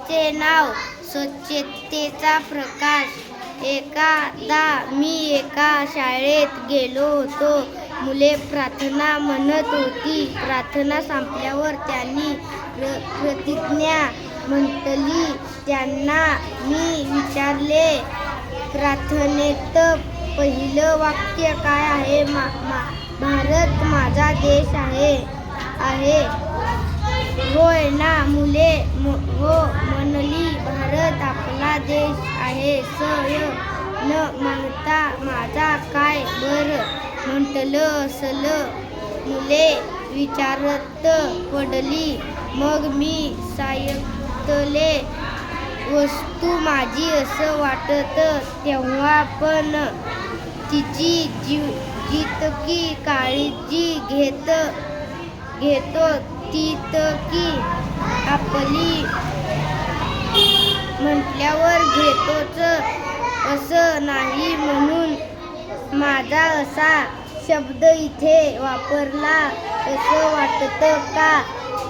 त्याचे नाव स्वच्छतेचा प्रकाश. एकदा मी एका शाळेत गेलो होतो. मुले प्रार्थना म्हणत होती. प्रार्थना संपल्यावर त्यांनी प्रतिज्ञा म्हटली. त्यांना मी विचारले, प्रार्थनेत पहिलं वाक्य काय आहे? भारत माझा देश आहे. होय ना? मुले हो म्हणली. भारत आपला देश आहे. सह्य न मागता माझा काय बरं म्हटलं असलं? मुले विचारात पडली. मग मी सांगितले, वस्तू माझी असं वाटतं तेव्हा, पण तिची जितकी काळजी घेतो तितकी आपली म्हटल्यावर घेतोच असं नाही. म्हणून माझा असा शब्द इथे वापरला असं वाटतं का?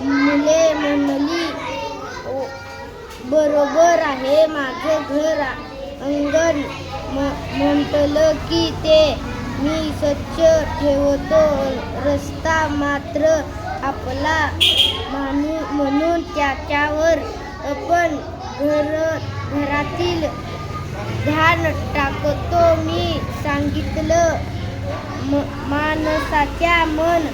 मुले म्हणली, बरोबर आहे. माझं घर अंगण म्हटलं की ते मी स्वच्छ ठेवतो. रस्ता मात्र आपला म्हणून त्याच्यावर आपण घरातील ध्यान टाकतो. मी सांगितलं, माणसाच्या मन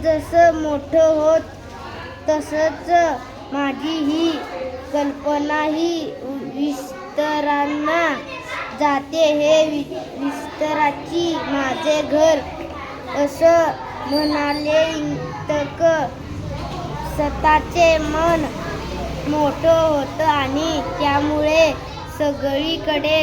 जसं मोठं होत तसंच माझी ही कल्पनाही विस्तारांना जाते. हे विस्ताराची माझे घर असं म्हणालेइतक स्वतःचे मन मोठं होतं आणि त्यामुळे सगळीकडे